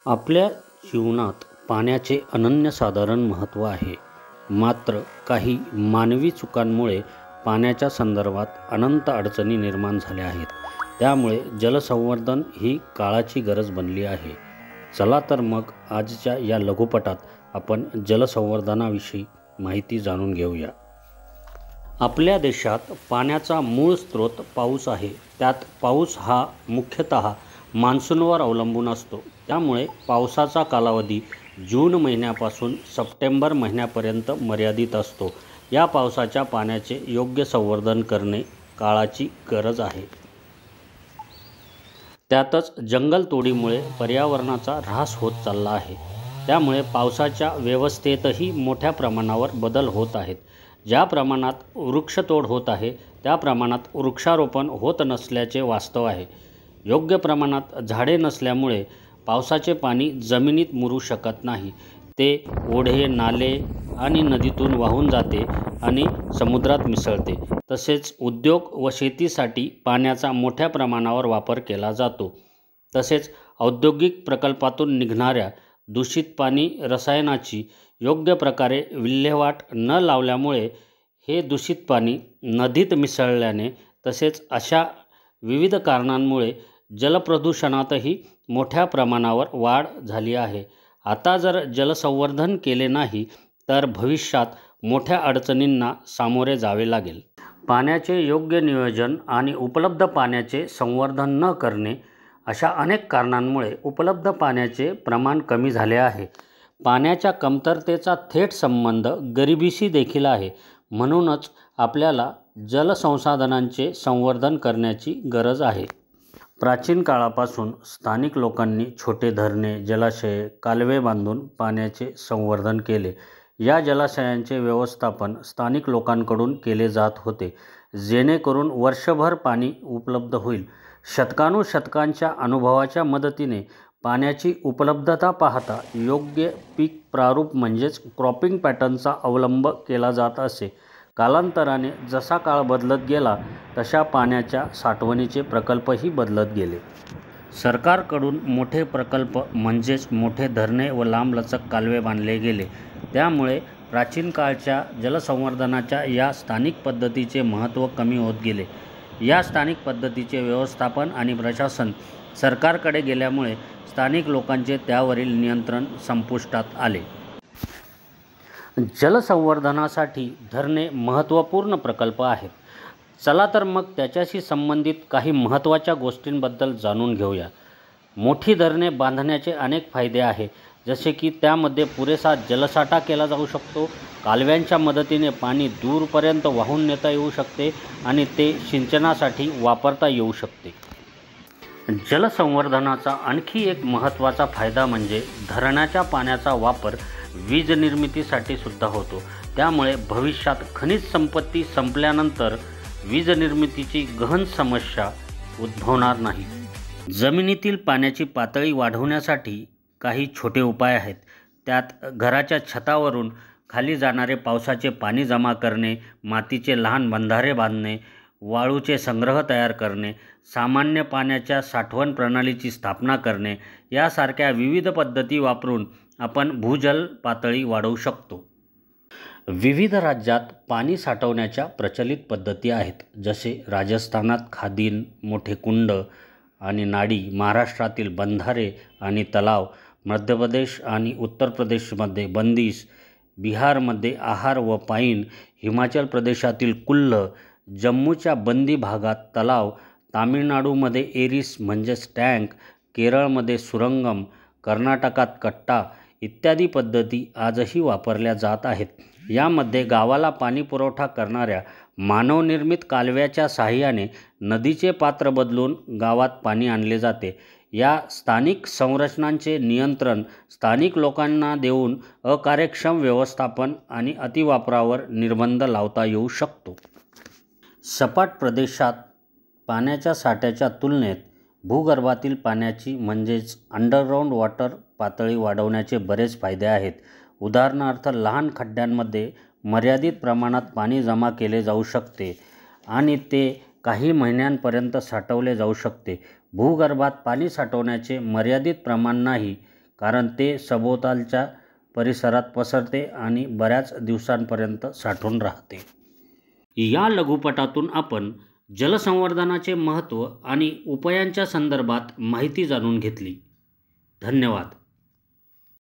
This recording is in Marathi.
आपल्या जीवनात पाण्याचे अनन्यसाधारण महत्त्व आहे. मात्र काही मानवी चुकांमुळे पाण्याच्या संदर्भात अनंत अडचणी निर्माण झाल्या आहेत. त्यामुळे जलसंवर्धन ही काळाची गरज बनली आहे. चला तर मग आजच्या या लघुपटात आपण जलसंवर्धनाविषयी माहिती जाणून घेऊया. आपल्या देशात पाण्याचा मूळ स्रोत पाऊस आहे. त्यात पाऊस हा मुख्यतः मान्सूनवर अवलंबून असतो. त्यामुळे पावसाचा कालावधी जून महिन्यापासून सप्टेंबर महिन्यापर्यंत मर्यादित असतो. या पावसाच्या पाण्याचे योग्य संवर्धन करणे काळाची गरज आहे. त्यातच जंगलतोडीमुळे पर्यावरणाचा ऱ्हास होत चालला आहे. त्यामुळे पावसाच्या व्यवस्थेतही मोठ्या प्रमाणावर बदल होत आहेत. ज्या प्रमाणात वृक्षतोड होत आहे त्या प्रमाणात वृक्षारोपण होत नसल्याचे वास्तव आहे. योग्य प्रमाणात झाडे नसल्यामुळे पावसाचे पाणी जमिनीत मुरू शकत नाही. ते ओढे, नाले आणि नदीतून वाहून जाते आणि समुद्रात मिसळते. तसेच उद्योग व शेतीसाठी पाण्याचा मोठ्या प्रमाणावर वापर केला जातो. तसेच औद्योगिक प्रकल्पातून निघणाऱ्या दूषित पाणी रसायनाची योग्य प्रकारे विल्हेवाट न लावल्यामुळे हे दूषित पाणी नदीत मिसळल्याने तसेच अशा विविध कारणांमुळे जलप्रदूषणातही मोठ्या प्रमाणावर वाढ झाली आहे. आता जर जलसंवर्धन केले नाही तर भविष्यात मोठ्या अडचणींना सामोरे जावे लागेल. पाण्याचे योग्य नियोजन आणि उपलब्ध पाण्याचे संवर्धन न करणे अशा अनेक कारणांमुळे उपलब्ध पाण्याचे प्रमाण कमी झाले आहे. पाण्याच्या कमतरतेचा थेट संबंध गरिबीशी देखील आहे. म्हणूनच आपल्याला जलसंसाधनांचे संवर्धन करण्याची गरज आहे. प्राचीन काळापासून स्थानिक लोकांनी छोटे धरणे, जलाशये, कालवे बांधून पाण्याचे संवर्धन केले. या जलाशयांचे व्यवस्थापन स्थानिक लोकांकडून केले जात होते, जेणेकरून वर्षभर पाणी उपलब्ध होईल. शतकानुशतकांच्या अनुभवाच्या मदतीने पाण्याची उपलब्धता पाहता योग्य पीक प्रारूप म्हणजेच क्रॉपिंग पॅटर्नचा अवलंब केला जात असे. कालांतराने जसा काळ बदलत गेला तशा पाण्याच्या साठवणीचे प्रकल्पही बदलत गेले. सरकारकडून मोठे प्रकल्प म्हणजेच मोठे धरणे व लांबलचक कालवे बांधले गेले. त्यामुळे प्राचीन काळच्या जलसंवर्धनाच्या या स्थानिक पद्धतीचे महत्त्व कमी होत गेले. या स्थानिक पद्धतीचे व्यवस्थापन आणि प्रशासन सरकारकडे गेल्यामुळे स्थानिक लोकांचे त्यावरील नियंत्रण संपुष्टात आले. जलसंवर्धनासाठी धरणे महत्त्वपूर्ण प्रकल्प आहेत. चला तर मग त्याच्याशी संबंधित काही महत्त्वाच्या गोष्टींबद्दल जाणून घेऊया. मोठी धरणे बांधण्याचे अनेक फायदे आहेत, जसे की त्यामध्ये पुरेसा जलसाठा केला जाऊ शकतो. कालव्यांच्या मदतीने पाणी दूरपर्यंत वाहून नेता येऊ शकते आणि ते सिंचनासाठी वापरता येऊ शकते. जलसंवर्धनाचा आणखी एक महत्त्वाचा फायदा म्हणजे धरणाच्या पाण्याचा वापर वीज निर्मितीसाठी सुद्धा होतो. त्यामुळे भविष्यात खनिज संपत्ती संपल्यानंतर वीज निर्मितीची गहन समस्या उद्भवणार नाही. जमिनीतील पाण्याची पातळी वाढवण्यासाठी काही छोटे उपाय आहेत. त्यात घराच्या छतावरून खाली जाणारे पावसाचे पाणी जमा करणे, मातीचे लहान बंधारे बांधणे, वाळूचे संग्रह तयार करणे, सामान्य पाण्याच्या साठवण प्रणालीची स्थापना करणे यासारख्या विविध पद्धती वापरून आपण भूजल पातळी वाढवू शकतो. विविध राज्यात पाणी साठवण्याच्या प्रचलित पद्धती आहेत. जसे राजस्थानात खादीन, मोठे कुंड आणि नाडी, महाराष्ट्रातील बंधारे आणि तलाव, मध्य प्रदेश आणि उत्तर प्रदेशमध्ये बंदिश, बिहारमध्ये आहार व पाईन, हिमाचल प्रदेशातील कुल्ल, जम्मूच्या बंदी भागात तलाव, तामिळनाडूमध्ये एरिस म्हणजेच टँक, केरळमध्ये सुरंगम, कर्नाटकात कट्टा इत्यादी पद्धती आजही वापरल्या जात आहेत. यामध्ये गावाला पाणी पुरवठा करणाऱ्या मानवनिर्मित कालव्याच्या साहाय्याने नदीचे पात्र बदलून गावात पाणी आणले जाते. या स्थानिक संरचनांचे नियंत्रण स्थानिक लोकांना देऊन अकार्यक्षम व्यवस्थापन आणि अतिवापरावर निर्बंध लावता येऊ शकतो. सपाट प्रदेशात पाण्याच्या साठ्याच्या तुलनेत भूगर्भातील पाण्याची म्हणजेच अंडरग्राऊंड वॉटर पातळी वाढवण्याचे बरेच फायदे आहेत. उदाहरणार्थ, लहान खड्ड्यांमध्ये मर्यादित प्रमाणात पाणी जमा केले जाऊ शकते आणि ते काही महिन्यांपर्यंत साठवले जाऊ शकते. भूगर्भात पाणी साठवण्याचे मर्यादित प्रमाण नाही, कारण ते सभोवतालच्या परिसरात पसरते आणि बऱ्याच दिवसांपर्यंत साठून राहते. या लघुपटातून आपण जलसंवर्धनाचे महत्त्व आणि उपायांच्या संदर्भात माहिती जाणून घेतली. धन्यवाद.